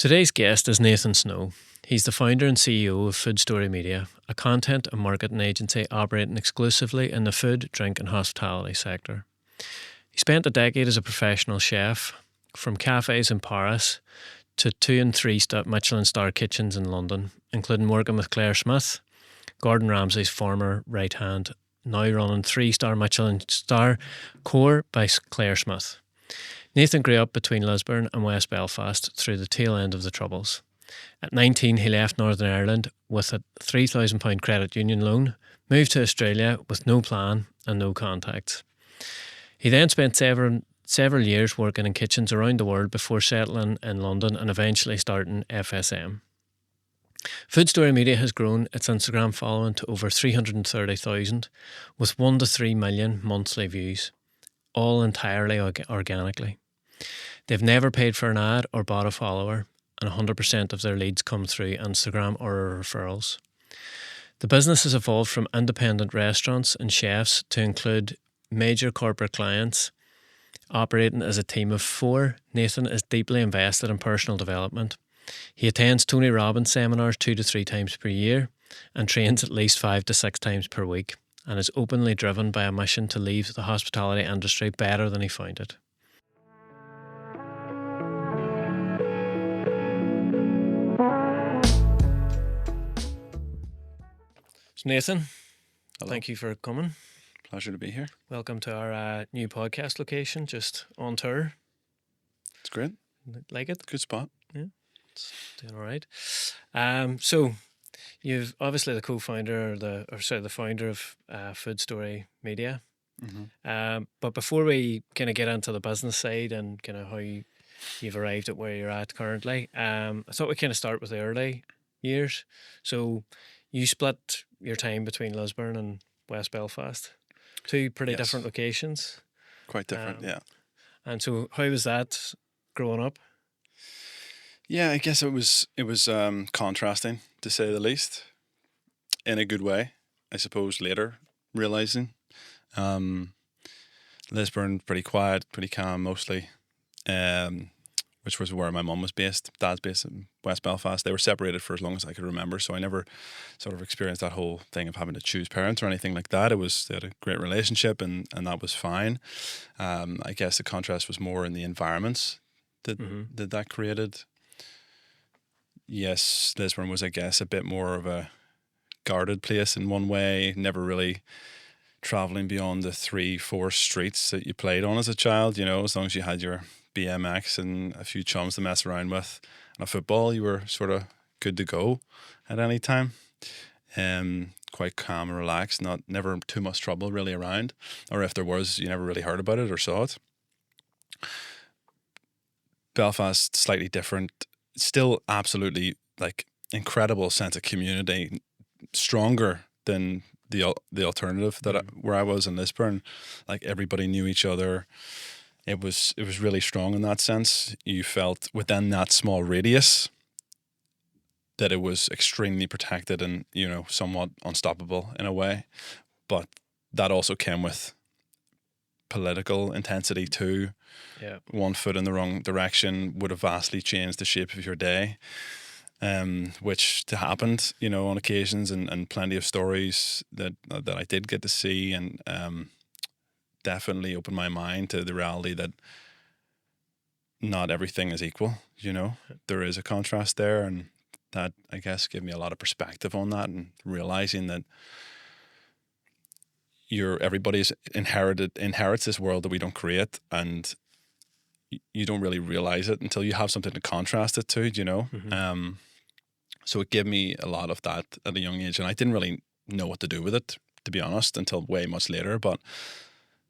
Today's guest is Nathan Sno. He's the founder and CEO of Food Story Media, a content and marketing agency operating exclusively in the food, drink and hospitality sector. He spent a decade as a professional chef, from cafes in Paris to 2 and 3 Michelin star kitchens in London, including working with Claire Smith, Gordon Ramsay's former right hand, now running 3-star Michelin star Core by Claire Smith. Nathan grew up between Lisburn and West Belfast through the tail end of the Troubles. At 19, he left Northern Ireland with a £3,000 credit union loan, moved to Australia with no plan and no contacts. He then spent several years working in kitchens around the world before settling in London and eventually starting FSM. Food Story Media has grown its Instagram following to over 330,000 with 1 to 3 million monthly views, all entirely organically. They've never paid for an ad or bought a follower, and 100% of their leads come through Instagram or referrals. The business has evolved from independent restaurants and chefs to include major corporate clients. Operating as a team of 4, Nathan is deeply invested in personal development. He attends Tony Robbins seminars 2 to 3 times per year and trains at least 5 to 6 times per week, and is openly driven by a mission to leave the hospitality industry better than he found it. So Nathan, Hello. Thank you for coming. Pleasure to be here. Welcome to our new podcast location, just on tour. It's great. Like it? Good spot. Yeah, it's doing all right. So you've obviously the co-founder, the founder of Food Story Media. Mm-hmm. But before we kind of get into the business side and kind of how you've arrived at where you're at currently, I thought we'd kind of start with the early years. So you split your time between Lisburn and West Belfast, 2 pretty different locations. Quite different, yeah. And so how was that growing up? Yeah, I guess it was contrasting, to say the least, in a good way. I suppose later realizing, Lisburn pretty quiet, pretty calm mostly, which was where my mum was based. Dad's based in West Belfast. They were separated for as long as I could remember, so I never sort of experienced that whole thing of having to choose parents or anything like that. They had a great relationship, and that was fine. I guess the contrast was more in the environments that created. Yes, Lisburn was, I guess, a bit more of a guarded place in one way, never really travelling beyond the 3-4 streets that you played on as a child, as long as you had your BMX and a few chums to mess around with and a football, you were sort of good to go at any time. Quite calm and relaxed, never too much trouble really around, or if there was, you never really heard about it or saw it. Belfast, slightly different, still absolutely like incredible sense of community, stronger than the alternative where I was in Lisburn. Like everybody knew each other. It was really strong in that sense. You felt within that small radius that it was extremely protected and, somewhat unstoppable in a way. But that also came with political intensity too. Yeah. 1 foot in the wrong direction would have vastly changed the shape of your day. Which happened, on occasions, and plenty of stories that I did get to see, and definitely opened my mind to the reality that not everything is equal. There is a contrast there, and that, I guess, gave me a lot of perspective on that, and realizing that everybody's inherits this world that we don't create, and you don't really realize it until you have something to contrast it to, Mm-hmm. So it gave me a lot of that at a young age, and I didn't really know what to do with it, to be honest, until way much later. But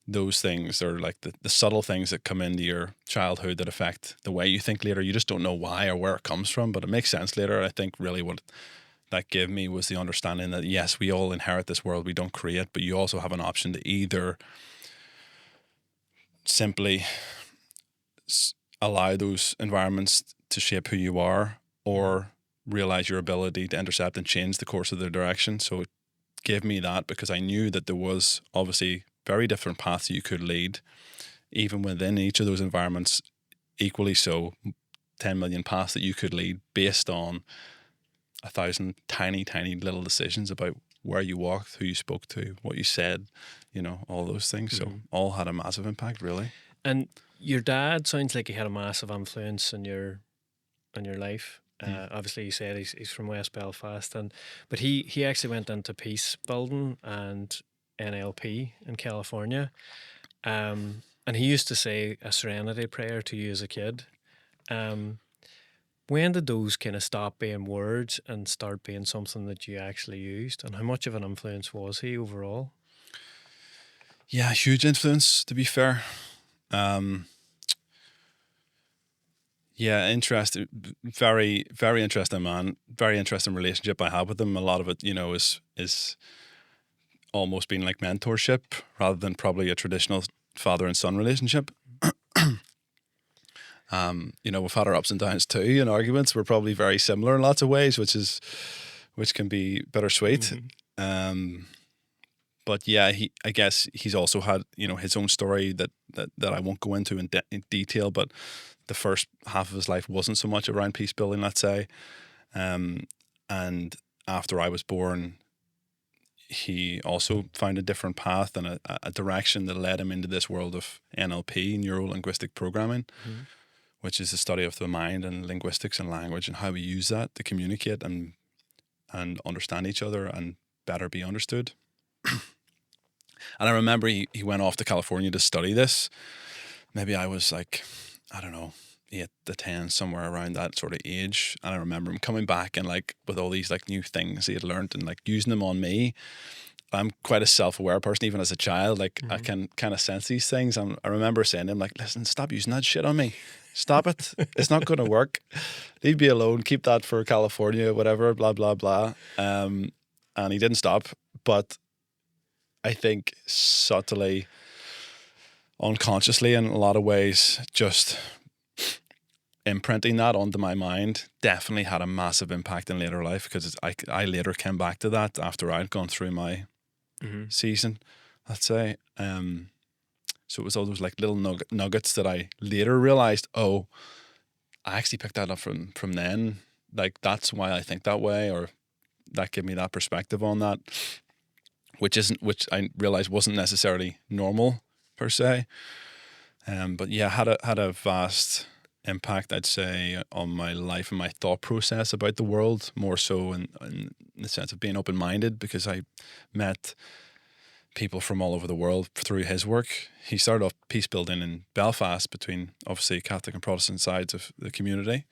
those things are like the subtle things that come into your childhood that affect the way you think later. You just don't know why or where it comes from, but it makes sense later. I think really what that gave me was the understanding that, yes, we all inherit this world we don't create, but you also have an option to either simply allow those environments to shape who you are, or realize your ability to intercept and change the course of their direction. So it gave me that, because I knew that there was obviously very different paths you could lead, even within each of those environments, equally so 10 million paths that you could lead based on 1,000 tiny, tiny little decisions about where you walked, who you spoke to, what you said, all those things. So all had a massive impact, really. And your dad sounds like he had a massive influence in your life. Obviously, you said he's from West Belfast, but he actually went into peace building and NLP in California. And he used to say a serenity prayer to you as a kid. When did those kind of stop being words and start being something that you actually used? And how much of an influence was he overall? Yeah, huge influence, to be fair. Yeah, interesting. Very, very interesting man. Very interesting relationship I have with him. A lot of it, is almost been like mentorship rather than probably a traditional father and son relationship. We've had our ups and downs too, and arguments. We're probably very similar in lots of ways, which can be bittersweet. But yeah, I guess he's also had his own story that I won't go into in detail. But the first half of his life wasn't so much around peace building, let's say. And after I was born, he also found a different path and a direction that led him into this world of NLP, neuro-linguistic programming, which is the study of the mind and linguistics and language and how we use that to communicate and understand each other and better be understood. And I remember he went off to California to study this. Maybe I was like, I don't know, 8 to 10, somewhere around that sort of age. And I remember him coming back and like with all these like new things he had learned and like using them on me. I'm quite a self-aware person, even as a child. Like I can kind of sense these things. And I remember saying to him, like, listen, stop using that shit on me. Stop it. It's not going to work. Leave me alone. Keep that for California, whatever, blah, blah, blah. And he didn't stop. But I think subtly, unconsciously in a lot of ways, just imprinting that onto my mind definitely had a massive impact in later life because I later came back to that after I'd gone through my season, let's say. So it was all those like little nuggets that I later realized, oh, I actually picked that up from then. Like that's why I think that way, or that gave me that perspective on that, which I realized wasn't necessarily normal per se. But yeah, had a vast impact, I'd say, on my life and my thought process about the world, more so in the sense of being open-minded, because I met people from all over the world through his work. He started off peace building in Belfast between obviously Catholic and Protestant sides of the community,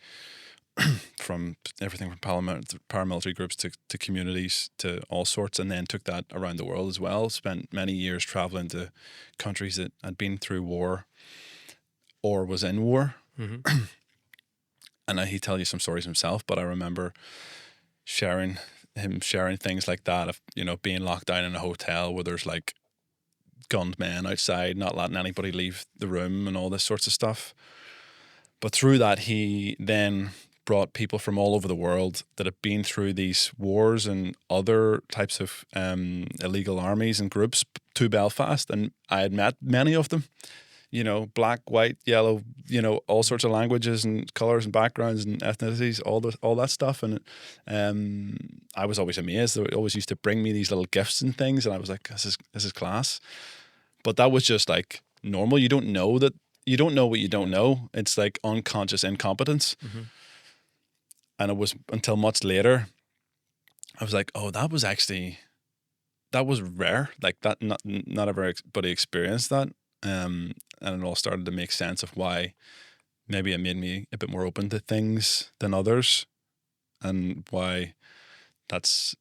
from everything from paramilitary groups to communities to all sorts, and then took that around the world as well. Spent many years traveling to countries that had been through war or was in war. And he'd tell you some stories himself, but I remember sharing things like that of being locked down in a hotel where there's like gunned men outside, not letting anybody leave the room and all this sorts of stuff. But through that, he then brought people from all over the world that had been through these wars and other types of illegal armies and groups to Belfast, and I had met many of them. Black, white, yellow, all sorts of languages and colors and backgrounds and ethnicities, all that stuff. And I was always amazed. They always used to bring me these little gifts and things, and I was like, this is class. But that was just like normal. You don't know what you don't know. It's like unconscious incompetence. And it was until much later, I was like, oh, that was rare. Like that, not everybody experienced that. And it all started to make sense of why maybe it made me a bit more open to things than others, and why that's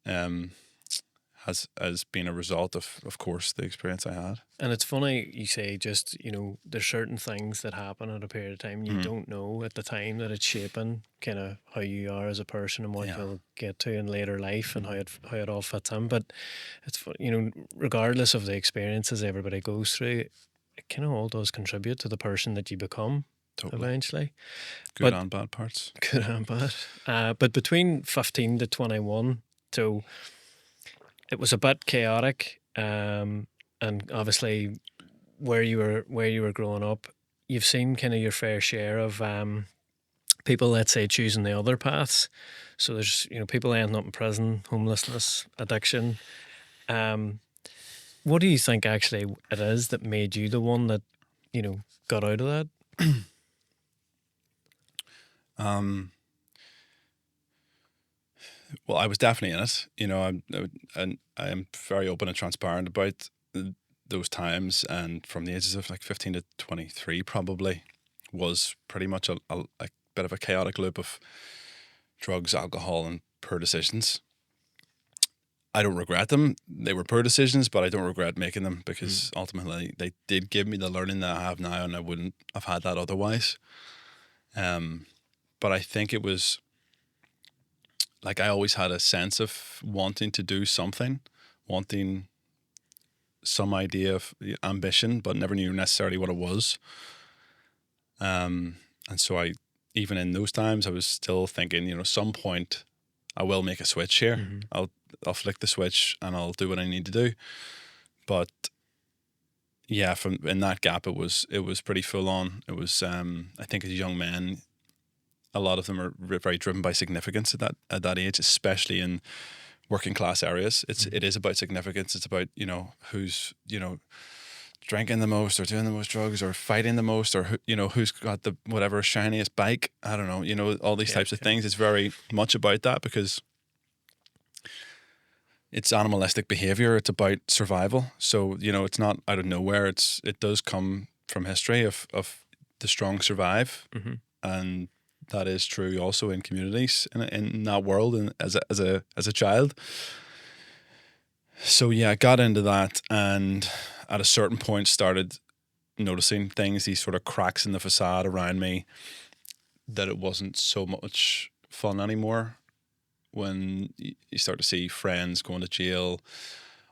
has been a result of course, the experience I had. And it's funny you say just, there's certain things that happen at a period of time you don't know at the time that it's shaping kind of how you are as a person and what you'll get to in later life and how it all fits in. But it's, regardless of the experiences everybody goes through, it kind of all does contribute to the person that you become eventually. Good and bad parts. Good and bad. But between 15 to 21, so it was a bit chaotic. And obviously where you were growing up, you've seen kind of your fair share of people, let's say, choosing the other paths. So there's, people ending up in prison, homelessness, addiction. What do you think actually it is that made you the one that, got out of that? Well, I was definitely in it. I'm very open and transparent about those times, and from the ages of like 15 to 23, probably was pretty much a bit of a chaotic loop of drugs, alcohol, and poor decisions. I don't regret them. They were poor decisions, but I don't regret making them because ultimately they did give me the learning that I have now, and I wouldn't have had that otherwise. But I think it was like I always had a sense of wanting to do something, wanting some idea of ambition, but never knew necessarily what it was. And so even in those times, I was still thinking, some point I will make a switch here. Mm-hmm. I'll flick the switch and I'll do what I need to do. But yeah, in that gap, it was pretty full on. It was, I think as young men, a lot of them are very driven by significance at that age, especially in working class areas. It is about significance. It's about, who's, drinking the most or doing the most drugs or fighting the most or, who's got the whatever shiniest bike. I don't know, all these types of things. It's very much about that because it's animalistic behavior. It's about survival. So, it's not out of nowhere. It does come from history of the strong survive. Mm-hmm. And that is true also in communities in that world and as a child. So yeah, I got into that and at a certain point started noticing things, these sort of cracks in the facade around me, that it wasn't so much fun anymore when you start to see friends going to jail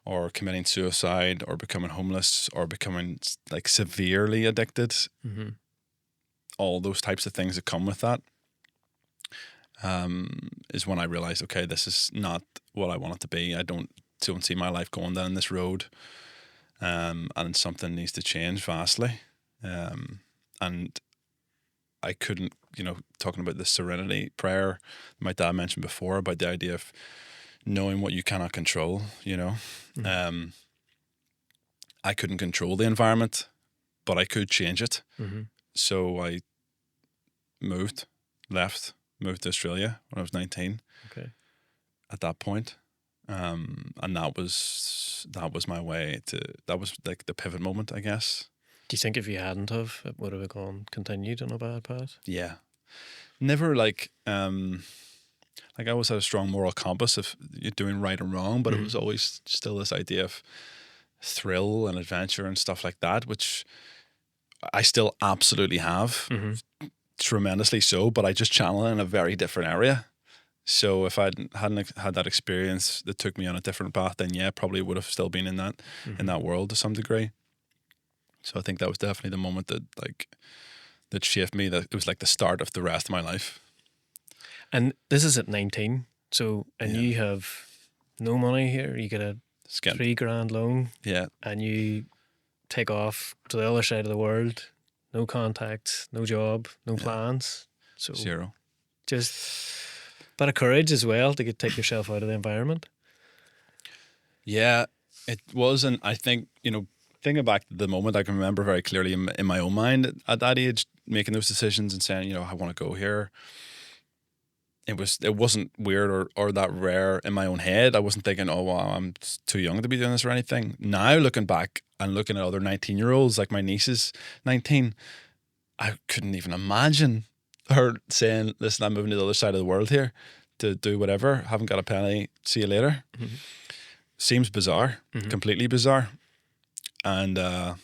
or committing suicide or becoming homeless or becoming like severely addicted. Mm-hmm. All those types of things that come with that, is when I realized, okay, this is not what I want it to be. I don't see my life going down this road, and something needs to change vastly. And I couldn't, talking about the serenity prayer my dad mentioned before about the idea of knowing what you cannot control, Mm-hmm. I couldn't control the environment, but I could change it. Mm-hmm. So I moved to Australia when I was 19. Okay. At that point, and that was my way to. That was like the pivot moment, I guess. Do you think if you hadn't have, it would have continued on a bad path? Yeah, never like I always had a strong moral compass of you're doing right and wrong, but it was always still this idea of thrill and adventure and stuff like that, which I still absolutely have. Mm-hmm. Tremendously so, but I just channel it in a very different area. So if I hadn't had that experience that took me on a different path, then yeah, probably would have still been in that world to some degree. So I think that was definitely the moment that shaped me. That it was like the start of the rest of my life. And this is at 19. So, and you have no money here. You get a $3,000 loan. Yeah. And you take off to the other side of the world. No contacts, no job, no plans. So zero. Just a bit of courage as well to take yourself out of the environment. Yeah, it was. And I think, thinking back to the moment, I can remember very clearly in my own mind at that age, making those decisions and saying, I want to go here. It wasn't weird or that rare in my own head. I wasn't thinking, oh, well, I'm too young to be doing this or anything. Now looking back and looking at other 19-year-olds, like my niece is 19, I couldn't even imagine her saying, listen, I'm moving to the other side of the world here to do whatever. Haven't got a penny. See you later. Mm-hmm. Seems bizarre, completely bizarre. And, my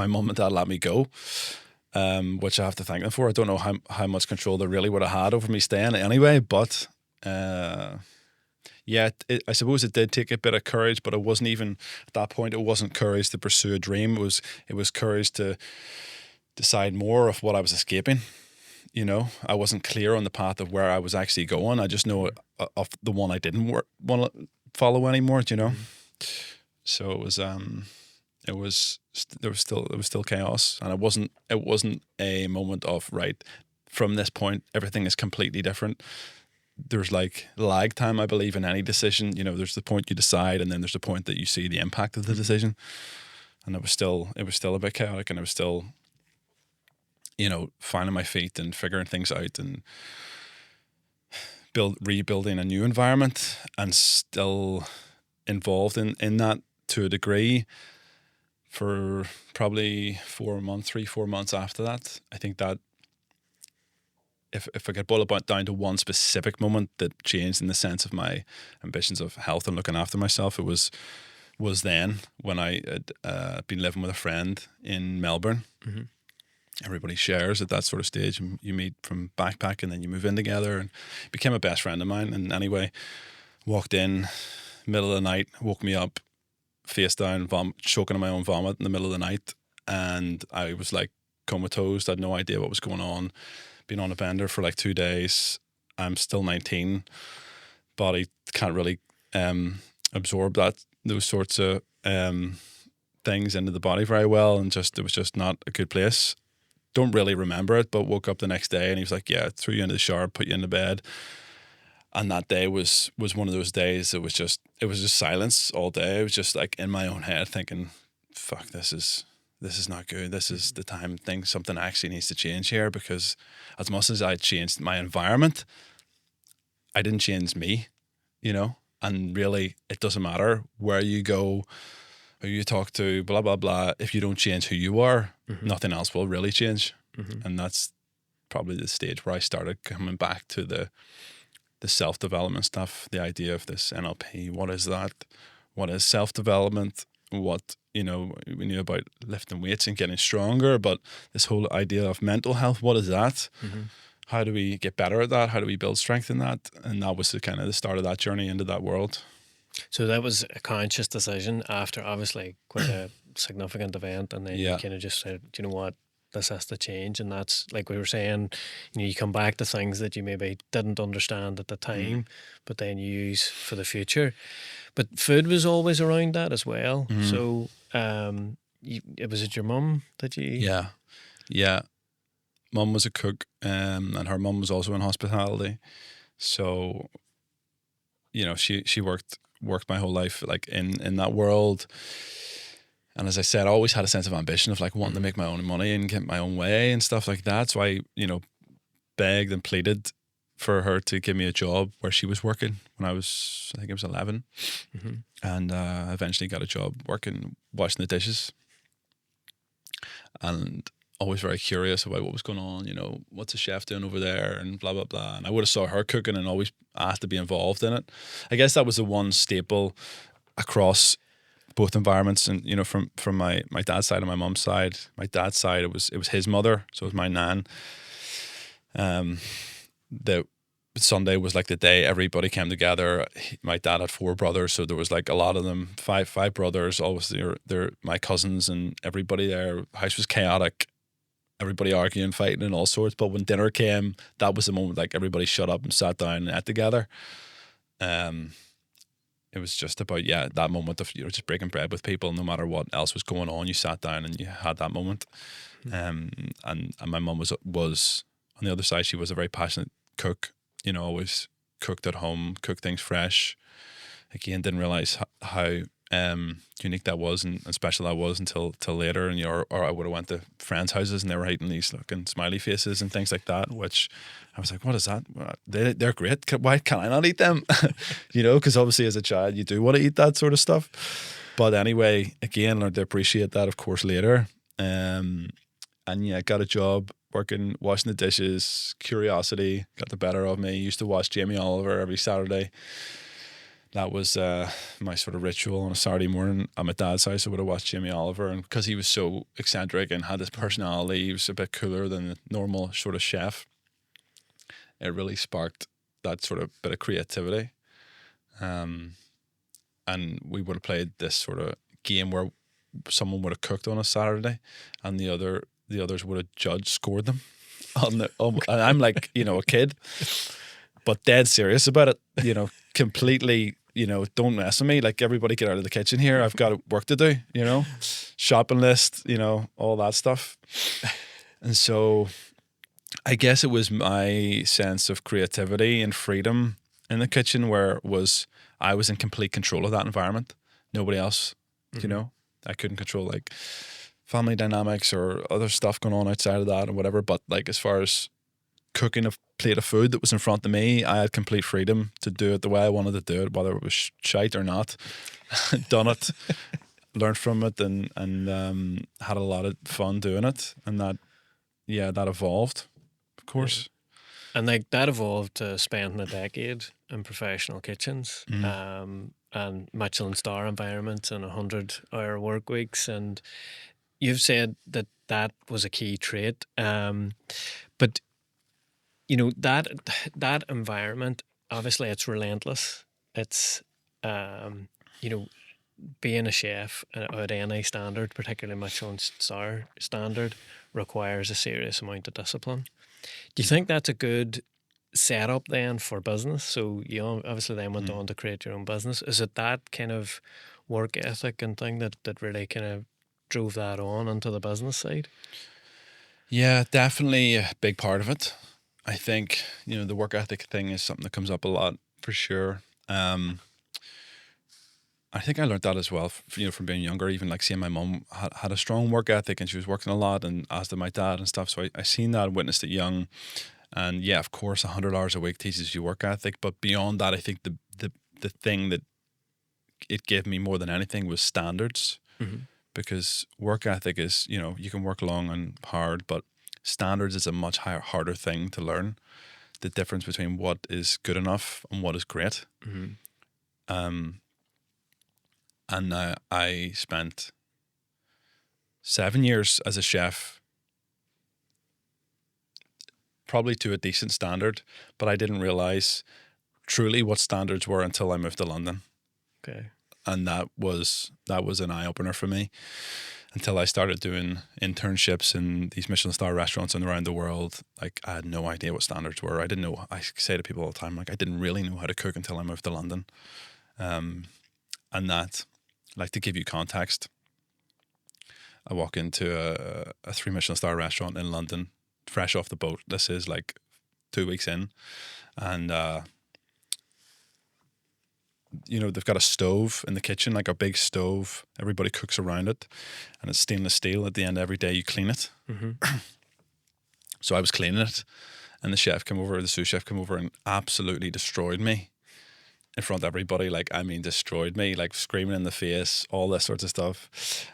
mum and dad let me go. Which I have to thank them for. I don't know how much control they really would have had over me staying anyway, but yeah, I suppose it did take a bit of courage, but it wasn't even, at that point, it wasn't courage to pursue a dream. It was courage to decide more of what I was escaping. I wasn't clear on the path of where I was actually going. I just know of the one I didn't want to follow anymore, So it there was still chaos, and it wasn't a moment of, right, from this point everything is completely different. There's like lag time, I believe, in any decision. You know, there's the point you decide, and then there's the point that you see the impact of the decision. And it was still a bit chaotic, and I was still, you know, finding my feet and figuring things out and rebuilding a new environment, and still involved in that to a degree for probably 3-4 months after that. I think that if I could boil it down to one specific moment that changed in the sense of my ambitions of health and looking after myself, it was then when I had been living with a friend in Melbourne. Mm-hmm. Everybody shares at that sort of stage, and you meet from backpack, and then you move in together, and became a best friend of mine. And anyway, walked in middle of the night, woke me up face down, choking on my own vomit in the middle of the night, and I was like comatose. I had no idea what was going on. Been on a bender for like 2 days. I'm still 19. Body can't really absorb those sorts of things into the body very well, and it was just not a good place. Don't really remember it, but woke up the next day and he was like, yeah, threw you into the shower, put you into bed. And that day was one of those days it was just silence all day. I was just like in my own head thinking, fuck, this is not good. This is the time something actually needs to change here, because as much as I changed my environment, I didn't change me, you know. And really, it doesn't matter where you go, who you talk to, blah, blah, blah. If you don't change who you are, nothing else will really change. And that's probably the stage where I started coming back to the self-development stuff, the idea of this NLP. What is that? What is self-development? What, you know, we knew about lifting weights and getting stronger, but this whole idea of mental health, what is that? How do we get better at that? How do we build strength in that? And that was the start of that journey into that world. So that was a conscious decision after obviously quite a significant event, and then you kind of just said, you know what, this has to change. And that's like we were saying, you know, you come back to things that you maybe didn't understand at the time, but then you use for the future. But food was always around that as well. So was it your mum that you... Yeah. Mum was a cook, and her mum was also in hospitality. So, you know, she worked my whole life like in that world. And as I said, I always had a sense of ambition of like wanting to make my own money and get my own way and stuff like that. So I, you know, begged and pleaded for her to give me a job where she was working when I think it was 11. And eventually got a job working, washing the dishes. And always very curious about what was going on, you know, what's the chef doing over there and blah, blah, blah. And I would have saw her cooking and always asked to be involved in it. I guess that was the one staple across both environments. And, you know, from my dad's side and my mum's side. My dad's side, it was his mother, so it was my nan. The Sunday was like the day everybody came together. My dad had 4 brothers, so there was like a lot of them, five brothers, always they're my cousins and everybody there. The house was chaotic. Everybody arguing, fighting and all sorts. But when dinner came, that was the moment like everybody shut up and sat down and ate together. It was just about, that moment of, you know, just breaking bread with people. No matter what else was going on, you sat down and you had that moment. And my mum was on the other side, she was a very passionate cook, you know, always cooked at home, cooked things fresh. Again, didn't realize how unique that was and special that was until later. And or I would have went to friends' houses and they were eating these looking smiley faces and things like that, which I was like, what is that? They're great. Why can't I not eat them? You know, because obviously as a child you do want to eat that sort of stuff. But anyway, again, learned to appreciate that, of course, later. And got a job working, washing the dishes. Curiosity got the better of me. Used to watch Jamie Oliver every Saturday. That was my sort of ritual on a Saturday morning at my dad's house. I would have watched Jamie Oliver, and because he was so eccentric and had this personality, he was a bit cooler than the normal sort of chef. It really sparked that sort of bit of creativity. And we would have played this sort of game where someone would have cooked on a Saturday, and the others would have scored them and I'm like, you know, a kid, but dead serious about it, you know, completely, don't mess with me. Like, everybody get out of the kitchen here. I've got work to do, shopping list, all that stuff. And so I guess it was my sense of creativity and freedom in the kitchen where I was in complete control of that environment. Nobody else, I couldn't control like family dynamics or other stuff going on outside of that or whatever. But like, as far as cooking a plate of food that was in front of me, I had complete freedom to do it the way I wanted to do it, whether it was shite or not. Done it, learned from it, and had a lot of fun doing it. And that evolved, of course. And like that evolved to spending a decade in professional kitchens, and Michelin star environments and 100-hour work weeks. And you've said that was a key trait. But that environment, obviously it's relentless. It's being a chef at any standard, particularly Michelin star standard, requires a serious amount of discipline. Do you think that's a good setup then for business? So you obviously then went on to create your own business. Is it that kind of work ethic and thing that really kind of drove that on into the business side? Yeah, definitely a big part of it. I think, the work ethic thing is something that comes up a lot for sure. I think I learned that as well, from being younger. Even like seeing my mum had a strong work ethic and she was working a lot, and as did my dad and stuff. So I seen that and witnessed it young. And yeah, of course, 100 hours a week teaches you work ethic. But beyond that, I think the thing that it gave me more than anything was standards. Mm-hmm. Because work ethic is, you can work long and hard, but standards is a much harder thing to learn. The difference between what is good enough and what is great. Mm-hmm. And I spent 7 years as a chef, probably to a decent standard, but I didn't realize truly what standards were until I moved to London. Okay. And that was an eye-opener for me until I started doing internships in these Michelin star restaurants and around the world. Like, I had no idea what standards were. I didn't know. I say to people all the time, like, I didn't really know how to cook until I moved to London. And that, like, to give you context, I walk into a 3 Michelin star restaurant in London, fresh off the boat. This is like 2 weeks in, and they've got a stove in the kitchen, like a big stove. Everybody cooks around it, and it's stainless steel. At the end, every day you clean it. Mm-hmm. So I was cleaning it, and the sous chef came over and absolutely destroyed me in front of everybody. Like, I mean, destroyed me, like screaming in the face, all this sorts of stuff,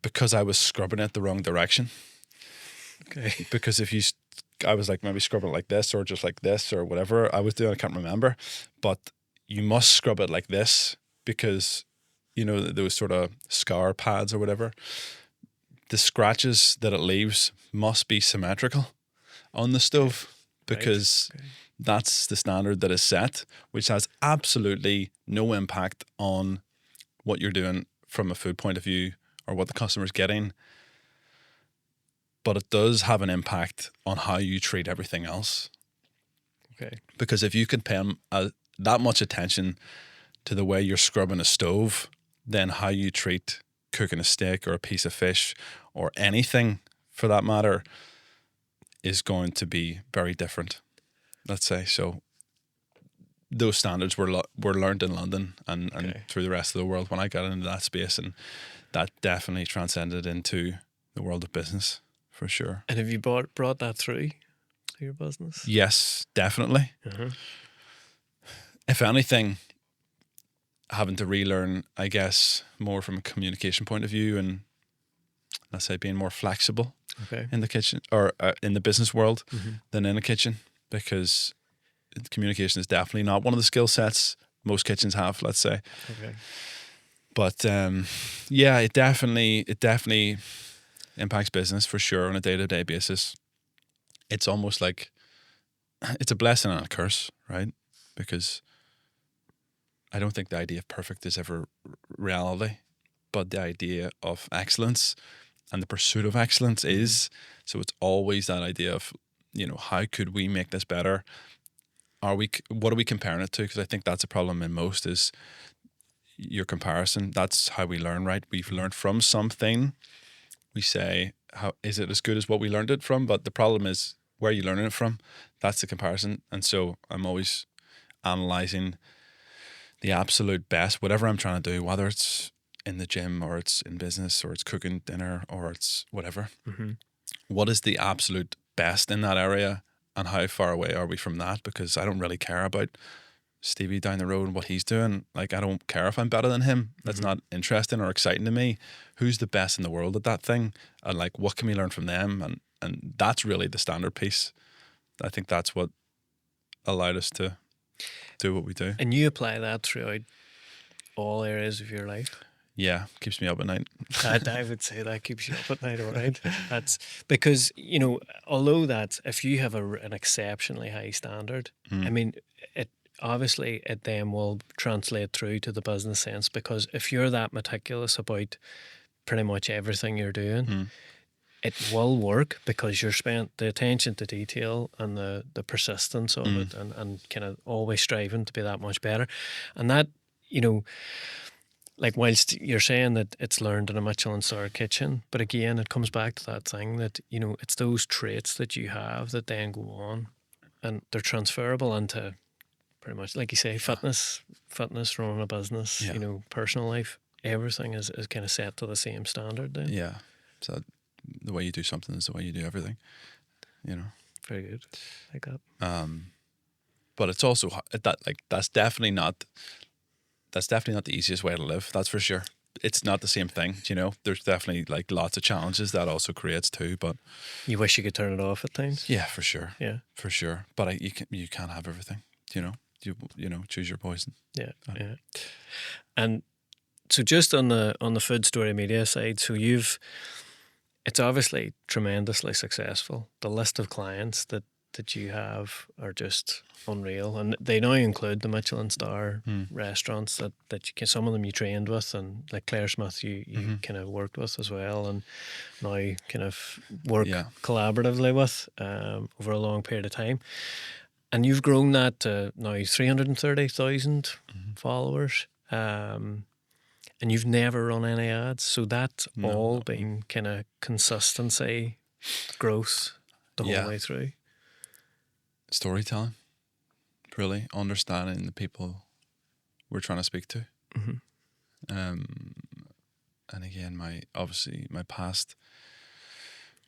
because I was scrubbing it the wrong direction. Okay. Because I was like maybe scrubbing it like this or just like this or whatever I was doing, I can't remember, but you must scrub it like this because, those sort of scar pads or whatever, the scratches that it leaves must be symmetrical on the stove, because that's the standard that is set, which has absolutely no impact on what you're doing from a food point of view or what the customer's getting. But it does have an impact on how you treat everything else. Okay. Because if you can pay that much attention to the way you're scrubbing a stove, then how you treat cooking a steak or a piece of fish or anything for that matter is going to be very different, let's say. So those standards were learned in London and through the rest of the world when I got into that space, and that definitely transcended into the world of business for sure. And have you brought that through to your business? Yes, definitely. Uh-huh. If anything, having to relearn, I guess, more from a communication point of view and, let's say, being more flexible in the kitchen or in the business world than in a kitchen, because communication is definitely not one of the skill sets most kitchens have, let's say. Okay. But yeah, it definitely impacts business for sure on a day-to-day basis. It's almost like it's a blessing and a curse, right? Because I don't think the idea of perfect is ever reality, but the idea of excellence and the pursuit of excellence is. So it's always that idea of, how could we make this better? what are we comparing it to? Because I think that's a problem in most is your comparison. That's how we learn, right? We've learned from something. We say, how is it as good as what we learned it from? But the problem is where are you learning it from? That's the comparison. And so I'm always analyzing the absolute best, whatever I'm trying to do, whether it's in the gym or it's in business or it's cooking dinner or it's whatever. Mm-hmm. What is the absolute best in that area and how far away are we from that? Because I don't really care about Stevie down the road and what he's doing. Like, I don't care if I'm better than him. That's not interesting or exciting to me. Who's the best in the world at that thing? And like, what can we learn from them? And that's really the standard piece. I think that's what allowed us to do what we do. And you apply that throughout all areas of your life? Yeah, keeps me up at night. I would say that keeps you up at night, all right? That's because, you know, although that if you have an exceptionally high standard, I mean, it then will translate through to the business sense, because if you're that meticulous about pretty much everything you're doing, it will work because you're spent the attention to detail and the persistence of it and kind of always striving to be that much better. And that, you know, like, whilst you're saying that it's learned in a Michelin star kitchen, but again, it comes back to that thing that, you know, it's those traits that you have that then go on and they're transferable into pretty much, like you say, fitness, running a business, you know, personal life, everything is kind of set to the same standard then. Yeah. So the way you do something is the way you do everything, you know. Very good. Like that. But it's also that's definitely not the easiest way to live. That's for sure. It's not the same thing, you know. There's definitely like lots of challenges that also creates too. But you wish you could turn it off at times. Yeah, for sure. Yeah, for sure. But you can't have everything, you know. You know, choose your poison. Yeah, yeah. And so just on the food story media side, so it's obviously tremendously successful. The list of clients that you have are just unreal, and they now include the Michelin star restaurants that you can, some of them you trained with, and like Claire Smith you kind of worked with as well, and now kind of work collaboratively with over a long period of time. And you've grown that to now 330,000 followers, and you've never run any ads. So that's all been kind of consistency, growth the whole way through. Storytelling, really understanding the people we're trying to speak to. And again, my past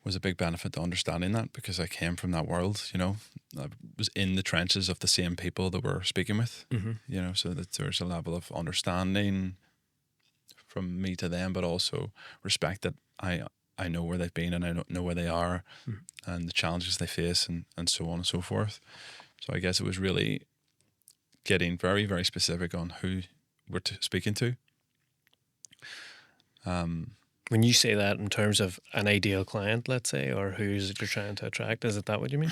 was a big benefit to understanding that, because I came from that world, you know. I was in the trenches of the same people that we're speaking with, you know, so that there's a level of understanding from me to them, but also respect that I know where they've been and I know where they are and the challenges they face and so on and so forth. So I guess it was really getting very, very specific on who we're speaking to. When you say that in terms of an ideal client, let's say, or who's you're trying to attract, is it that what you mean?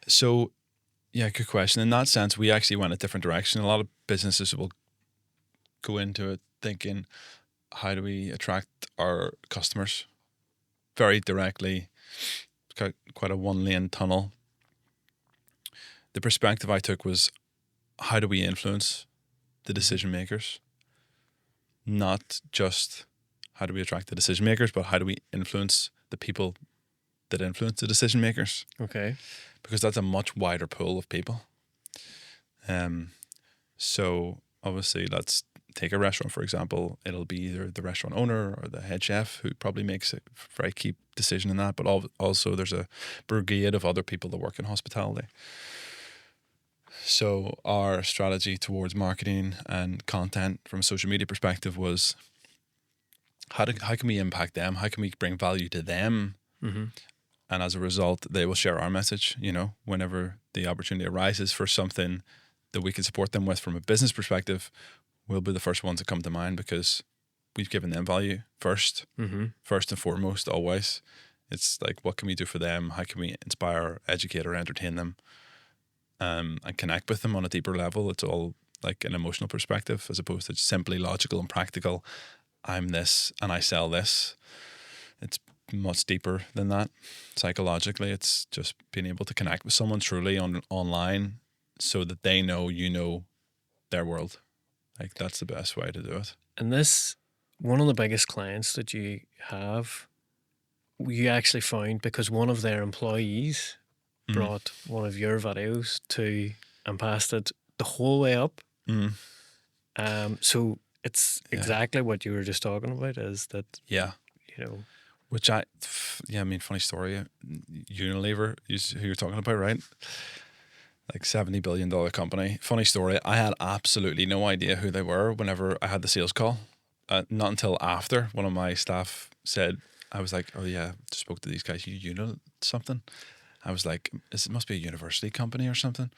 So, yeah, good question. In that sense, we actually went a different direction. A lot of businesses will go into it thinking, how do we attract our customers? Very directly, quite a one-lane tunnel. The perspective I took was, how do we influence the decision makers? Not just how do we attract the decision makers, but how do we influence the people that influence the decision makers? Okay. Because that's a much wider pool of people. So obviously, let's take a restaurant, for example. It'll be either the restaurant owner or the head chef who probably makes a very key decision in that, but also there's a brigade of other people that work in hospitality. So our strategy towards marketing and content from a social media perspective was, how can we impact them? How can we bring value to them? And as a result, they will share our message, you know, whenever the opportunity arises for something that we can support them with from a business perspective, we'll be the first ones to come to mind, because we've given them value first and foremost, always. It's like, what can we do for them? How can we inspire, educate, or entertain them, and connect with them on a deeper level? It's all like an emotional perspective as opposed to simply logical and practical. I'm this and I sell this. It's much deeper than that. Psychologically, it's just being able to connect with someone truly online, so that they know you know their world. Like that's the best way to do it. And this, one of the biggest clients that you have, you actually found because one of their employees brought one of your videos to and passed it the whole way up. So it's exactly what you were just talking about, is that, Yeah. you know. Which I mean, funny story. Unilever is who you're talking about, right? Like $70 billion company. Funny story. I had absolutely no idea who they were whenever I had the sales call. Not until after one of my staff said, I was like, oh yeah, just spoke to these guys. You know something? I was like, it must be a university company or something.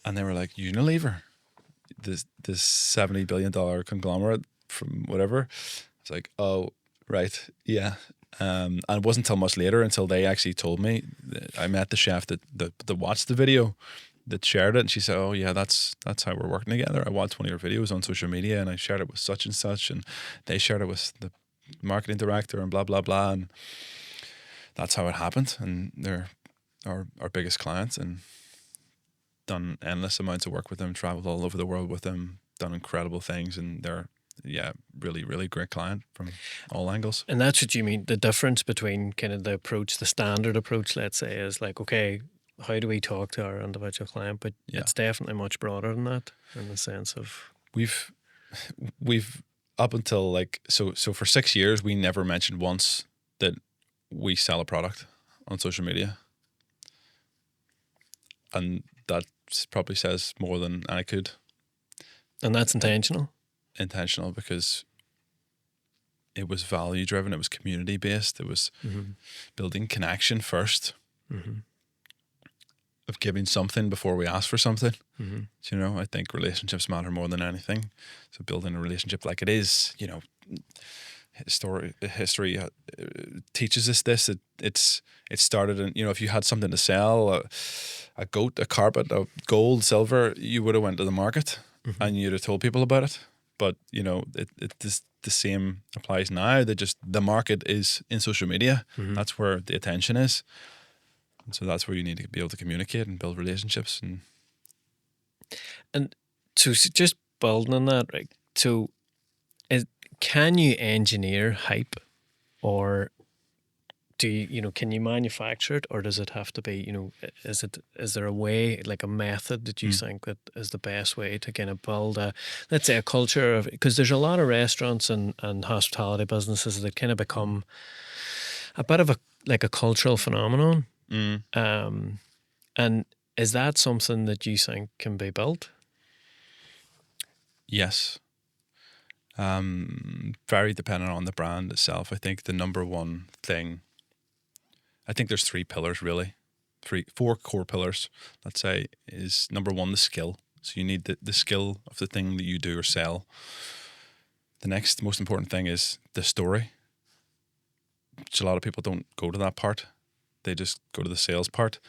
And they were like, Unilever, this $70 billion conglomerate from whatever. I was like, oh, right, yeah. And it wasn't until much later until they actually told me. I met the chef that watched the video, that shared it, and she said, oh yeah, that's how we're working together. I watched one of your videos on social media and I shared it with such and such, and they shared it with the marketing director and blah blah blah, and that's how it happened. And they're our biggest clients, and done endless amounts of work with them, traveled all over the world with them, done incredible things, and they're really, really great client from all angles. And that's what you mean. The difference between kind of the approach, the standard approach, let's say, is like, okay, how do we talk to our individual client? But it's definitely much broader than that, in the sense of we've up until like so for 6 years we never mentioned once that we sell a product on social media, and that probably says more than I could. And that's intentional. Intentional because it was value driven, it was community based, it was building connection first, of giving something before we ask for something. You know, I think relationships matter more than anything. So building a relationship, like it is, you know, history teaches us this. It started in, you know, if you had something to sell, a goat, a carpet, a gold, silver, you would have went to the market and you'd have told people about it. But you know, the same applies now. The market is in social media. That's where the attention is, and so that's where you need to be able to communicate and build relationships. And so just building on that, right? So, can you engineer hype, or can you manufacture it, or does it have to be, you know, is there a way, like a method that you think that is the best way to kind of build let's say a culture of, because there's a lot of restaurants and hospitality businesses that kind of become a bit of a cultural phenomenon. And is that something that you think can be built? Yes. Very dependent on the brand itself. I think the number one thing, I think there's 3 pillars really, 4 core pillars, let's say, is number one, the skill. So you need the skill of the thing that you do or sell. The next most important thing is the story, which a lot of people don't go to that part. They just go to the sales part.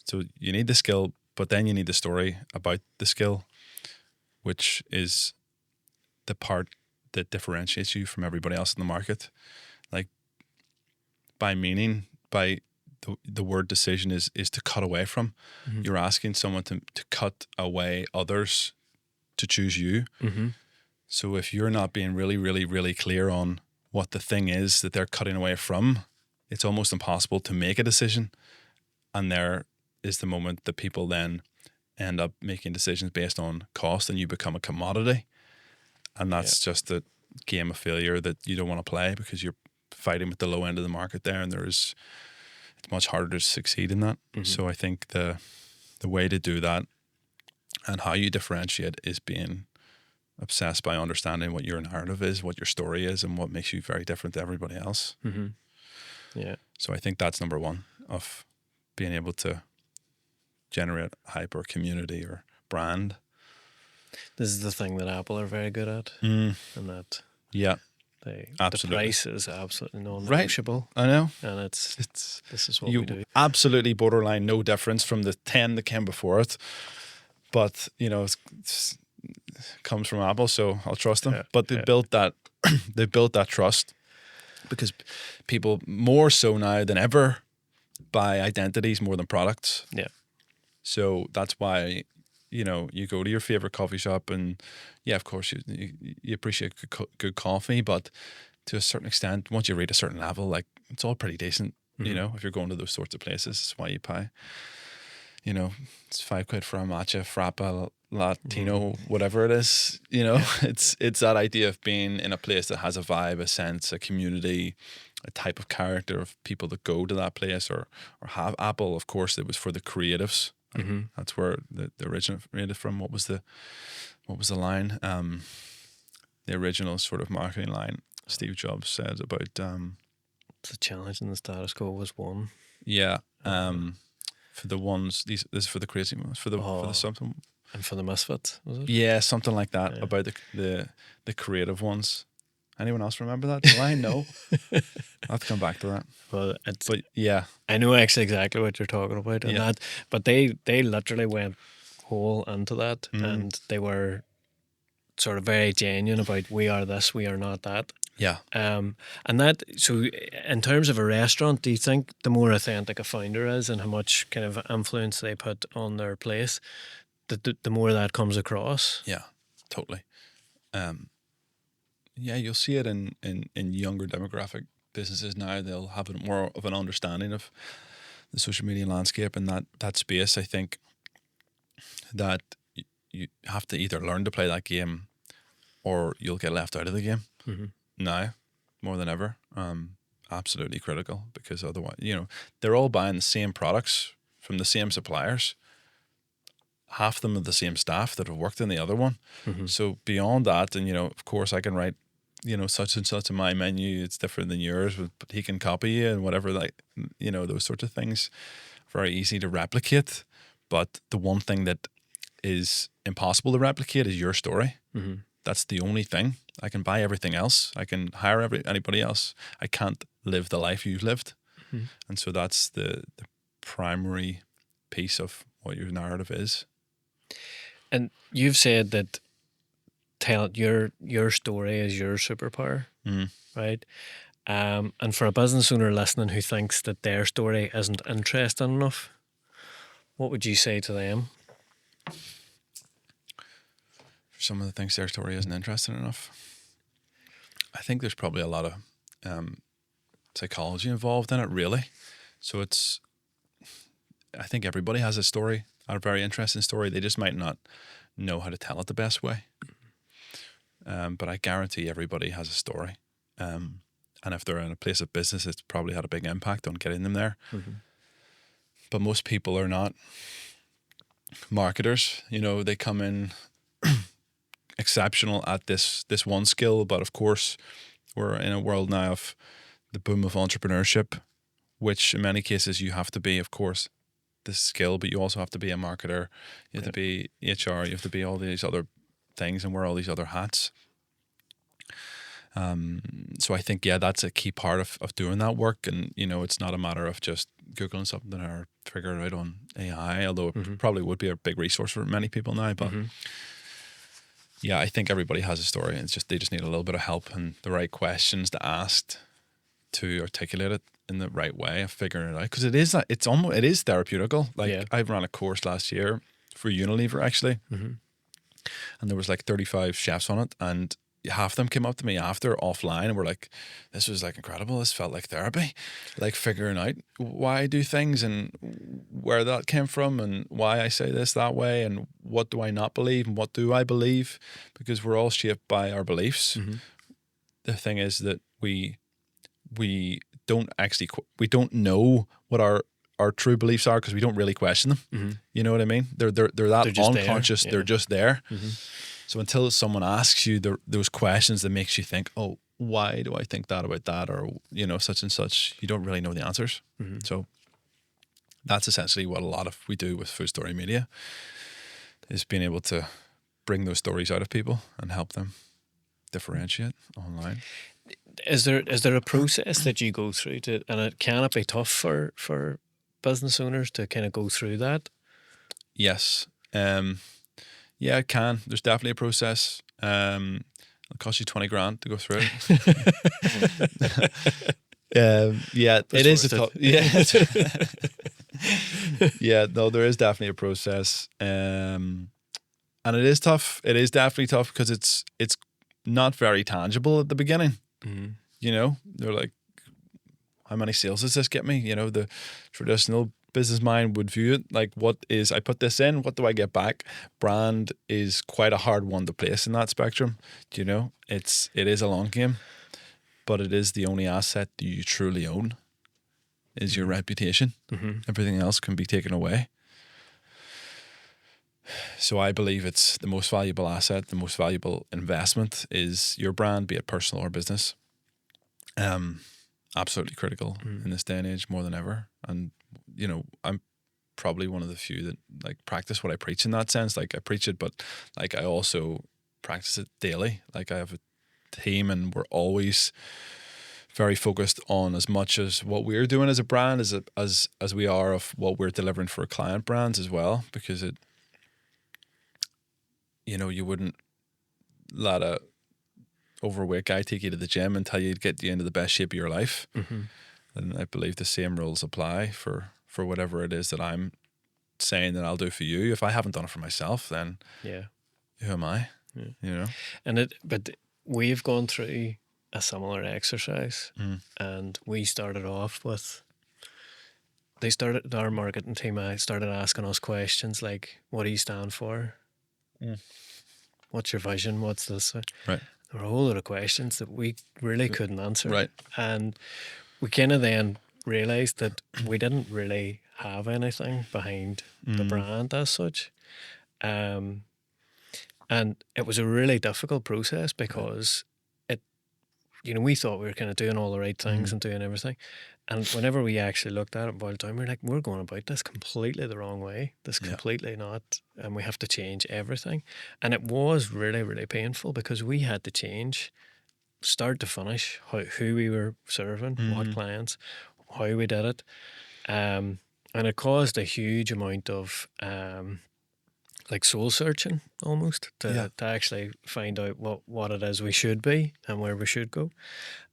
So you need the skill, but then you need the story about the skill, which is the part that differentiates you from everybody else in the market. Like by the word decision is to cut away from. You're asking someone to cut away others to choose you. So if you're not being really, really, really clear on what the thing is that they're cutting away from, it's almost impossible to make a decision. And there is the moment that people then end up making decisions based on cost, and you become a commodity. And that's just the game of failure that you don't want to play, because you're fighting with the low end of the market there, and it's much harder to succeed in that. So I think the way to do that and how you differentiate is being obsessed by understanding what your narrative is, what your story is, and what makes you very different to everybody else. Yeah. So I think that's number one, of being able to generate hype or community or brand. This is the thing that Apple are very good at, and that the price is absolutely non-negotiable. Right. I know, and it's this is what we do. Absolutely borderline no difference from the 10 that came before it, but you know, it's comes from Apple, so I'll trust them. But they built that they built that trust, because people more so now than ever buy identities more than products. So that's why you know, you go to your favorite coffee shop, and yeah, of course you appreciate good coffee, but to a certain extent, once you reach a certain level, like it's all pretty decent. You know, if you're going to those sorts of places, it's why you pay. You know, it's £5 for a matcha, frappa, Latino, whatever it is. You know, it's that idea of being in a place that has a vibe, a sense, a community, a type of character of people that go to that place or have Apple. Of course, it was for the creatives. That's where the originated from. What was the line? The original sort of marketing line Steve Jobs said about the challenge in the status quo was one. Yeah. For the ones, this is for the crazy ones, for the something, and for the misfits, was it? Yeah, something like that. Yeah. About the creative ones. Anyone else remember that? Do I know? I'll have to come back to that. Well, but yeah, I know actually exactly what you're talking about, and that. But they literally went whole into that, and they were sort of very genuine about we are this, we are not that. Yeah. And that, so in terms of a restaurant, do you think the more authentic a founder is and how much kind of influence they put on their place, the more that comes across? Yeah, totally. Yeah, you'll see it in younger demographic businesses now. They'll have more of an understanding of the social media landscape and that space. I think that you have to either learn to play that game or you'll get left out of the game. Now, more than ever, absolutely critical, because otherwise, you know, they're all buying the same products from the same suppliers. Half of them are the same staff that have worked in the other one. So beyond that, and you know, of course, I can write, you know, such and such in my menu. It's different than yours, but he can copy you and whatever. Like, you know, those sorts of things, very easy to replicate. But the one thing that is impossible to replicate is your story. That's the only thing. I can buy everything else. I can hire anybody else. I can't live the life you've lived. And so that's the primary piece of what your narrative is. And you've said that your story is your superpower, right? And for a business owner listening who thinks that their story isn't interesting enough, what would you say to them? Someone that thinks their story isn't interesting enough, I think there's probably a lot of psychology involved in it, really. So I think everybody has a story, a very interesting story. They just might not know how to tell it the best way. But I guarantee everybody has a story. And if they're in a place of business, it's probably had a big impact on getting them there. But most people are not marketers. You know, they come in exceptional at this one skill, but of course we're in a world now of the boom of entrepreneurship, which in many cases you have to be, of course, this skill, but you also have to be a marketer, you have to be HR, you have to be all these other things and wear all these other hats. So I think, that's a key part of doing that work. And, you know, it's not a matter of just Googling something or figuring it out on AI, although it probably would be a big resource for many people now, but yeah, I think everybody has a story. It's just they just need a little bit of help and the right questions to ask to articulate it in the right way of figuring it out. Because it is therapeutical. Like I ran a course last year for Unilever actually, and there was like 35 chefs on it, and half of them came up to me after offline and were like, "This was like incredible. This felt like therapy, like figuring out why I do things and where that came from and why I say this that way and what do I not believe and what do I believe, because we're all shaped by our beliefs." The thing is that we don't know what our true beliefs are because we don't really question them. You know what I mean? They're that unconscious. They're just there. So until someone asks you those questions that makes you think, oh, why do I think that about that, or you know, such and such, you don't really know the answers. So that's essentially what a lot of we do with Food Story Media, is being able to bring those stories out of people and help them differentiate online. Is there a process that you go through and can it be tough for business owners to kind of go through that? Yes. Yeah, it can. There's definitely a process. It'll cost you 20 grand to go through it. It is a tough. Yeah, no, there is definitely a process. And it is tough. It is definitely tough because it's not very tangible at the beginning. Mm-hmm. You know, they're like, how many sales does this get me? You know, the traditional business mind would view it like, I put this in, what do I get back? Brand is quite a hard one to place in that spectrum. You know, it is a long game, but it is the only asset that you truly own is your reputation. Mm-hmm. Everything else can be taken away. So I believe it's the most valuable asset, the most valuable investment is your brand, be it personal or business. Absolutely critical in this day and age more than ever. And, you know, I'm probably one of the few that like practice what I preach in that sense. Like I preach it, but like I also practice it daily. Like I have a team and we're always very focused on as much as what we're doing as a brand as we are of what we're delivering for client brands as well, because it, you know, you wouldn't let a overweight guy take you to the gym and tell you to get you into the best shape of your life. Mm-hmm. And I believe the same rules apply for whatever it is that I'm saying that I'll do for you. If I haven't done it for myself, then who am I? Yeah. You know? But we've gone through a similar exercise, and we started off with. Our marketing team started asking us questions like, "What do you stand for? What's your vision? What's this?" Right. There were a whole lot of questions that we really couldn't answer. Right. And we kind of then realised that we didn't really have anything behind the brand as such. And it was a really difficult process because we thought we were kind of doing all the right things and doing everything. And whenever we actually looked at it and boiled it down, we were like, we're going about this completely the wrong way. This completely not, and we have to change everything. And it was really, really painful because we had to change start to finish who we were serving, what clients, how we did it. And it caused a huge amount of like soul searching almost to actually find out what it is we should be and where we should go.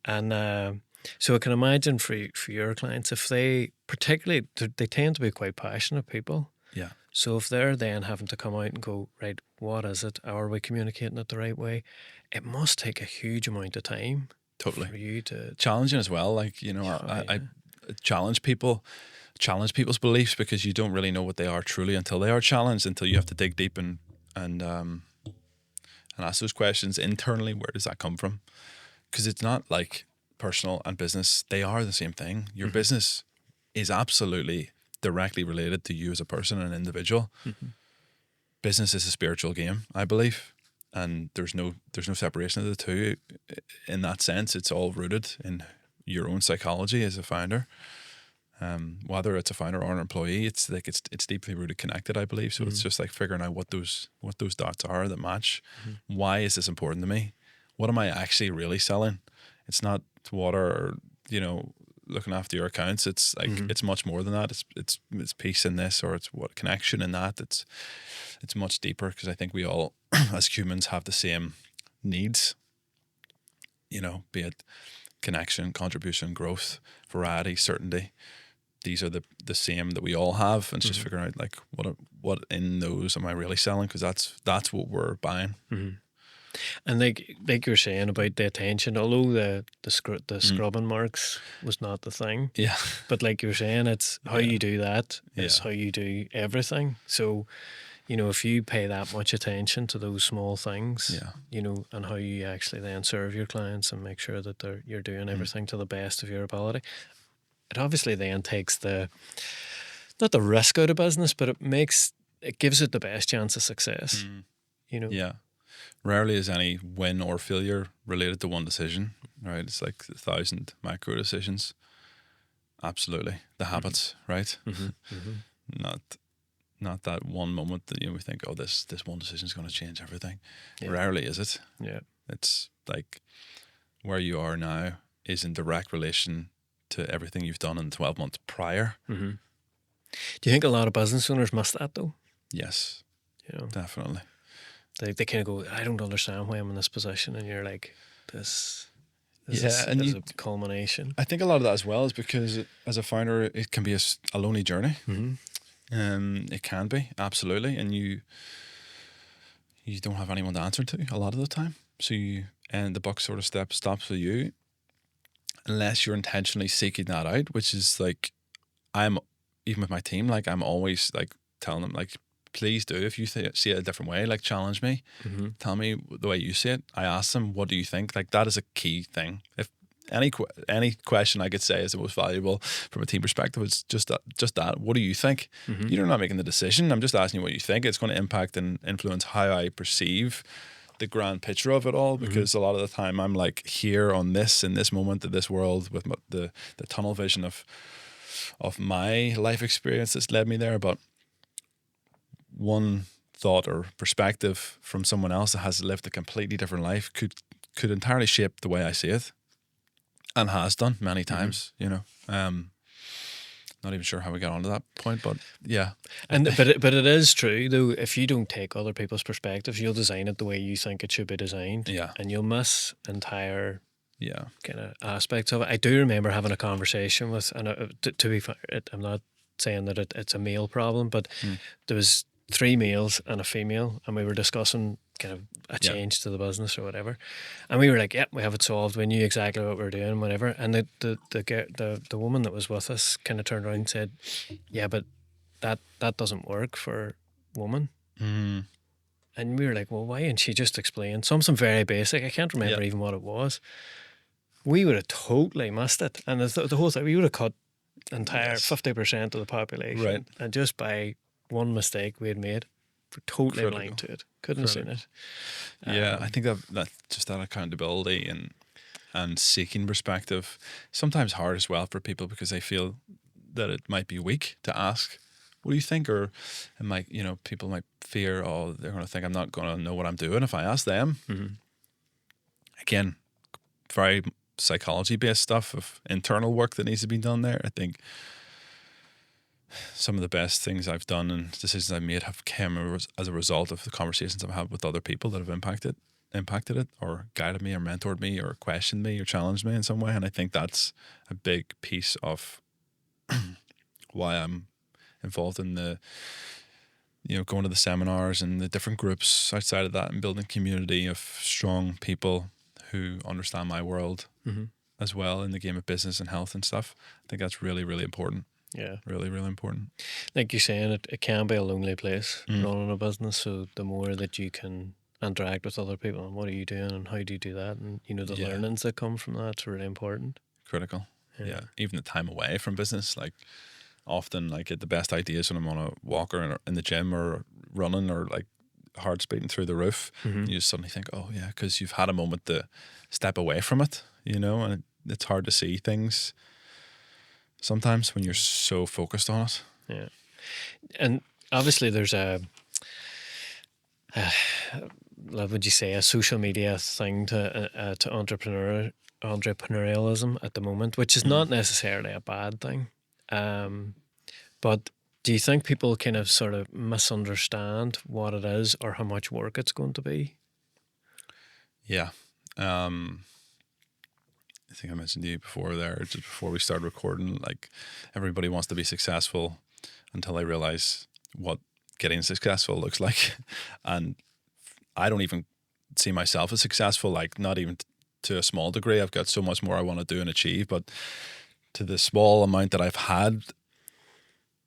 And so I can imagine for your clients, if they particularly, they tend to be quite passionate people. Yeah. So if they're then having to come out and go, right, what is it? Are we communicating it the right way? It must take a huge amount of time. Totally. For you to challenging as well. Like, you know, I challenge people's beliefs because you don't really know what they are truly until they are challenged, until you have to dig deep and ask those questions internally. Where does that come from? Because it's not like personal and business. They are the same thing. Your business is absolutely directly related to you as a person and an individual. Business is a spiritual game, I believe. And there's no separation of the two in that sense. It's all rooted in your own psychology as a founder. Whether it's a founder or an employee, it's like it's deeply rooted, connected, I believe. So it's just like figuring out what those dots are that match. Why is this important to me? What am I actually really selling? It's not water or, you know, looking after your accounts. It's like it's much more than that. It's peace in this, or it's what connection in that. It's much deeper, because I think we all as humans have the same needs, you know, be it connection, contribution, growth, variety, certainty. These are the same that we all have, and it's just figuring out like what in those am I really selling, because that's what we're buying. And like you're saying about the attention, although the scrubbing marks was not the thing. Yeah. But like you're saying, it's how you do that is how you do everything. So, you know, if you pay that much attention to those small things, you know, and how you actually then serve your clients and make sure that you're doing everything to the best of your ability, it obviously then takes not the risk out of business, but it gives it the best chance of success. You know? Yeah. Rarely is any win or failure related to one decision, right? It's like 1,000 micro decisions. Absolutely. The habits, right? Not that one moment that, you know, we think, oh, this one decision is going to change everything. Rarely is it. Yeah. It's like where you are now is in direct relation to everything you've done in 12 months prior. Do you think a lot of business owners must that though? Yes. You know, definitely. They kind of go, I don't understand why I'm in this position, and you're like, this is a culmination. I think a lot of that as well is because as a founder, it can be a lonely journey. It can be, absolutely, and you don't have anyone to answer to a lot of the time. So and the buck sort of stops with you, unless you're intentionally seeking that out, which is like, I'm, even with my team, like I'm always like telling them, like, please do, if you see it a different way, like challenge me, tell me the way you see it. I ask them, what do you think? Like that is a key thing. If any question I could say is the most valuable from a team perspective, it's just that. What do you think? You're not making the decision. I'm just asking you what you think. It's going to impact and influence how I perceive the grand picture of it all, because a lot of the time I'm like here on this, in this moment of this world, with the tunnel vision of my life experience that's led me there. But one thought or perspective from someone else that has lived a completely different life could entirely shape the way I see it, and has done many times, you know. Not even sure how we got onto that point, but yeah. But it is true though. If you don't take other people's perspectives, you'll design it the way you think it should be designed. Yeah. And you'll miss entire Yeah. kind of aspects of it. I do remember having a conversation with, and to be fair, I'm not saying that it's a male problem, but there was 3 males and a female, and we were discussing kind of a change to the business or whatever, and we were like, "Yep, we have it solved. We knew exactly what we were doing, whatever." And the woman that was with us kind of turned around and said, "Yeah, but that doesn't work for women." And we were like, "Well, why?" And she just explained something very basic. I can't remember even what it was. We would have totally missed it, and the whole thing, we would have cut entire 50% of the population, Right. and just by one mistake we had made, we're totally Critical. blind to it. Couldn't have seen it. Yeah, I think that just that accountability and seeking perspective sometimes hard as well for people, because they feel that it might be weak to ask, what do you think? Or it might, you know, people might fear, oh, they're going to think I'm not going to know what I'm doing if I ask them. Again, very psychology based stuff of internal work that needs to be done there. I think some of the best things I've done and decisions I've made have come as a result of the conversations I've had with other people that have impacted it, or guided me, or mentored me, or questioned me, or challenged me in some way. And I think that's a big piece of why I'm involved in the, you know, going to the seminars and the different groups outside of that, and building a community of strong people who understand my world as well in the game of business and health and stuff. I think that's really, really important. Yeah. Really, really important. Like you're saying, it can be a lonely place running a business. So the more that you can interact with other people, and what are you doing and how do you do that, and you know, the learnings that come from that's really important. Critical. Yeah. Even the time away from business, like often like get the best ideas when I'm on a walk or in the gym or running, or like heart beating through the roof. You just suddenly think, oh yeah, because you've had a moment to step away from it, you know, and it's hard to see things sometimes when you're so focused on it. Yeah. And obviously there's would you say, a social media thing to entrepreneurialism at the moment, which is not necessarily a bad thing. But do you think people kind of sort of misunderstand what it is or how much work it's going to be? Yeah. I think I mentioned to you before there, just before we started recording, like everybody wants to be successful until they realize what getting successful looks like. And I don't even see myself as successful, like not even to a small degree. I've got so much more I want to do and achieve, but to the small amount that I've had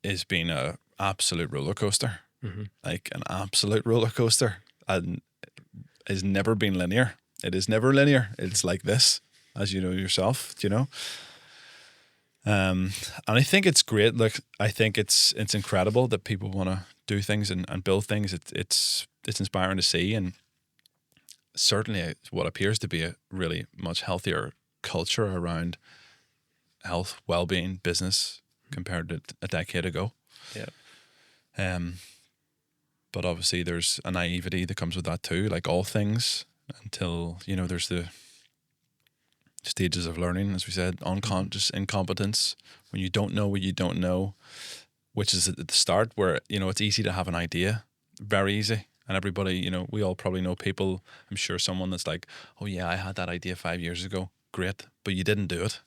is been a absolute roller coaster, like an absolute roller coaster, and it's never been linear. It is never linear. It's like this, as you know yourself, you know. And I think it's great. Like I think it's incredible that people want to do things and build things. It's inspiring to see, and certainly what appears to be a really much healthier culture around health, well-being, business compared to a decade ago. Yeah. But obviously there's a naivety that comes with that too, like all things, until, you know, there's the stages of learning, as we said, unconscious incompetence, when you don't know what you don't know, which is at the start where, you know, it's easy to have an idea, very easy. And everybody, you know, we all probably know people, I'm sure someone that's like, oh yeah, I had that idea 5 years ago. Great. But you didn't do it,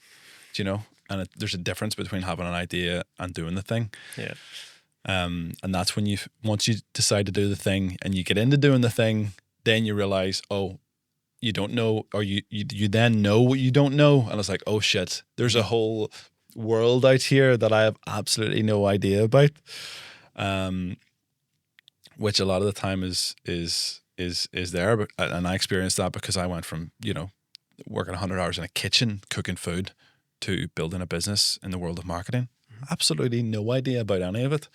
you know? And there's a difference between having an idea and doing the thing. Yeah. And that's when once you decide to do the thing and you get into doing the thing, then you realize, oh, you don't know, or you then know what you don't know. And it's like, oh shit, there's a whole world out here that I have absolutely no idea about. Which a lot of the time is there. But, and I experienced that because I went from, working 100 hours in a kitchen, cooking food, to building a business in the world of marketing. Absolutely no idea about any of it.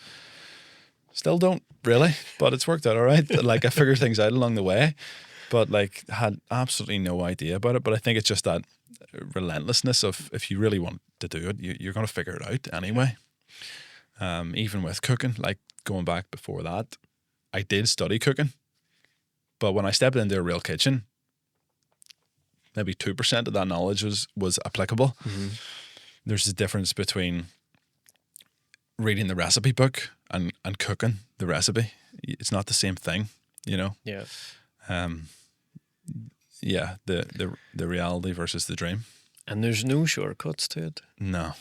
Still don't really, but it's worked out all right. Like, I figured things out along the way, but like, had absolutely no idea about it. But I think it's just that relentlessness of, if you really want to do it, you're going to figure it out anyway. Even with cooking, like going back before that, I did study cooking, but when I stepped into a real kitchen, maybe 2% of that knowledge was applicable. Mm-hmm. There's a difference between reading the recipe book and cooking the recipe. It's not the same thing, Yeah. Yeah, the reality versus the dream. And there's no shortcuts to it. No.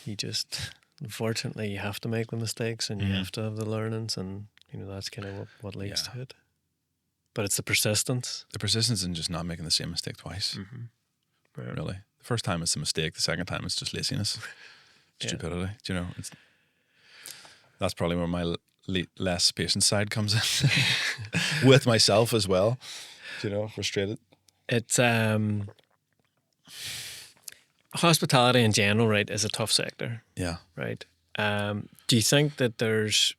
Unfortunately, you have to make the mistakes, and you have to have the learnings, and that's kind of what leads to it. But it's the persistence. The persistence in just not making the same mistake twice. Mm-hmm. Right. Really. The first time it's a mistake. The second time it's just laziness. Stupidity. That's probably where my less patient side comes in. With myself as well. Frustrated. It's hospitality in general, right, is a tough sector. Yeah. Right. Do you think that there's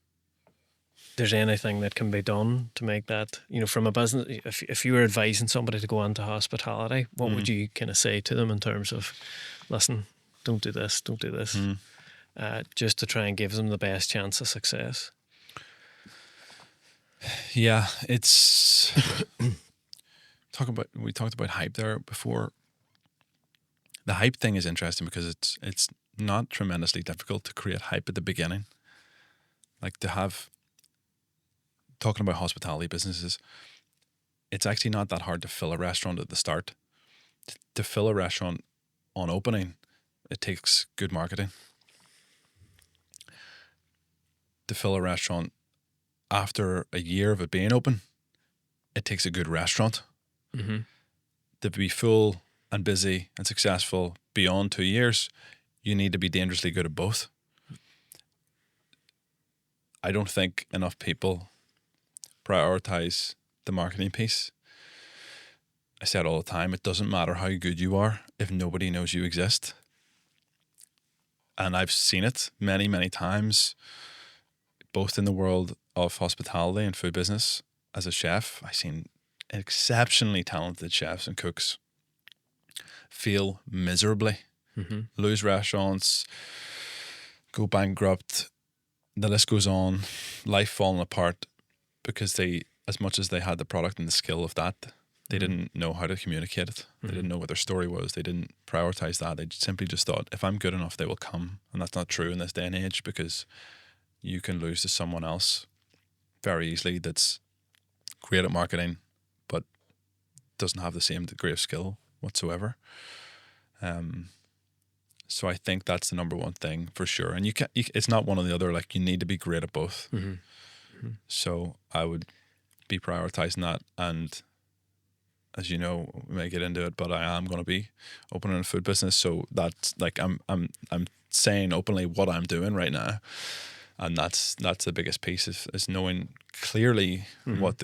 anything that can be done to make that, from a business, if you were advising somebody to go into hospitality, what would you kind of say to them in terms of, listen, don't do this, just to try and give them the best chance of success? Yeah, it's we talked about hype there before. The hype thing is interesting because it's not tremendously difficult to create hype at the beginning. Like, talking about hospitality businesses, it's actually not that hard to fill a restaurant at the start. To fill a restaurant on opening, it takes good marketing. To fill a restaurant after a year of it being open, it takes a good restaurant. Mm-hmm. To be full and busy and successful beyond 2 years, you need to be dangerously good at both. I don't think enough people prioritize the marketing piece. I say it all the time, it doesn't matter how good you are if nobody knows you exist. And I've seen it many, many times, both in the world of hospitality and food business. As a chef, I've seen exceptionally talented chefs and cooks fail miserably, lose restaurants, go bankrupt, the list goes on, life falling apart, because they, as much as they had the product and the skill of that, they didn't know how to communicate it. They didn't know what their story was. They didn't prioritize that. They simply just thought, if I'm good enough, they will come. And that's not true in this day and age, because you can lose to someone else very easily that's great at marketing, but doesn't have the same degree of skill whatsoever. So I think that's the number one thing for sure. And it's not one or the other. Like, you need to be great at both. So I would be prioritizing that. And as you know, we may get into it, but I am going to be opening a food business. So that's like, I'm saying openly what I'm doing right now. And that's the biggest piece is knowing clearly what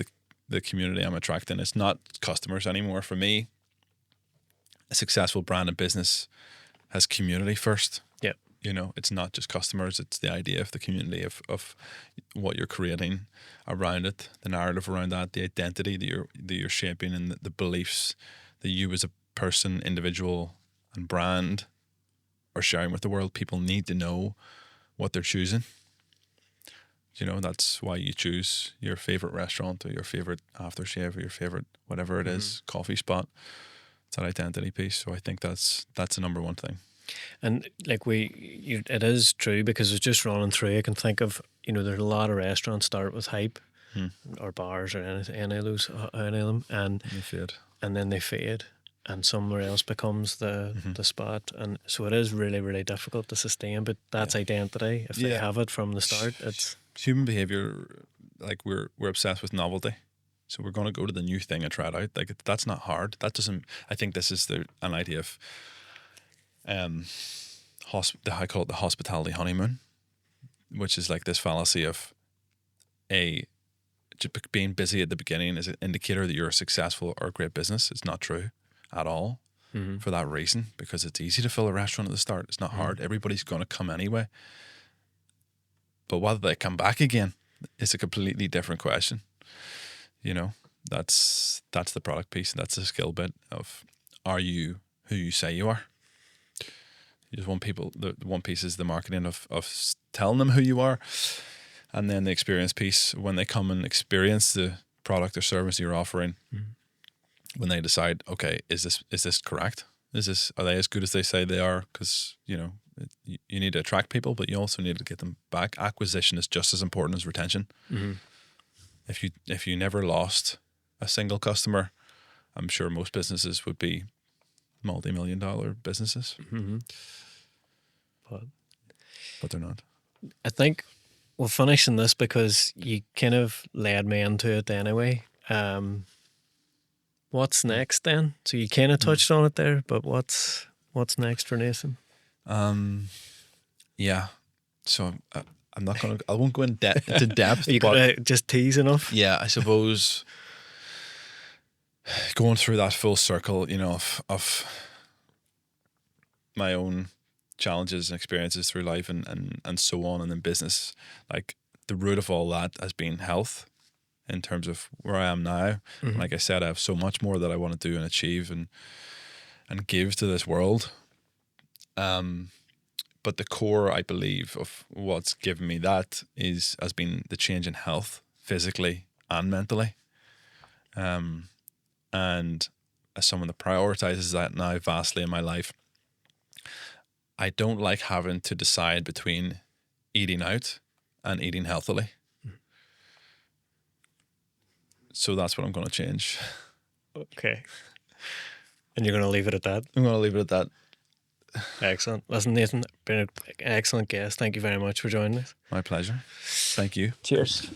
the community I'm attracting. It's not customers anymore. For me, a successful brand and business has community first. Yeah. It's not just customers. It's the idea of the community of what you're creating around it, the narrative around that, the identity that you're shaping, and the beliefs that you as a person, individual, and brand are sharing with the world. People need to know what they're choosing. That's why you choose your favorite restaurant or your favorite aftershave or your favorite whatever it is, coffee spot. It's that identity piece. So I think that's the number one thing. And like it is true, because it's just running through. I can think of, there's a lot of restaurants start with hype, or bars or any of them, and they fade. And then they fade, and somewhere else becomes the spot. And so it is really, really difficult to sustain. But that's identity. If they have it from the start, it's human behavior, like we're obsessed with novelty. So we're going to go to the new thing and try it out. Like that's not hard. That doesn't. I think this is an idea of, I call it the hospitality honeymoon, which is like this fallacy of being busy at the beginning is an indicator that you're a successful or a great business. It's not true at all. For that reason, because it's easy to fill a restaurant at the start. It's not hard. Everybody's going to come anyway. But whether they come back again is a completely different question. You know, that's the product piece. That's the skill bit of, are you who you say you are? You just want people, the one piece is the marketing of telling them who you are. And then the experience piece, when they come and experience the product or service you're offering, when they decide, okay, is this correct? Are they as good as they say they are? Because, you know, you need to attract people, but you also need to get them back. Acquisition is just as important as retention. If you never lost a single customer, I'm sure most businesses would be multi-million-dollar businesses. But they're not. I think we'll finish on this because you kind of led me into it anyway. What's next then? So you kind of touched on it there, but what's next for Nathan? Yeah. So I'm not going to, I won't go into depth. Are you going to just tease enough? Yeah, I suppose going through that full circle, you know, of my own challenges and experiences through life and so on, and in business, like the root of all that has been health. In terms of where I am now, like I said, I have so much more that I want to do and achieve and give to this world. But the core, I believe, of what's given me that has been the change in health, physically and mentally. And as someone that prioritizes that now vastly in my life, I don't like having to decide between eating out and eating healthily. So that's what I'm going to change. Okay. And you're going to leave it at that? I'm going to leave it at that. Excellent. Listen, Nathan, been an excellent guest. Thank you very much for joining us. My pleasure. Thank you. Cheers.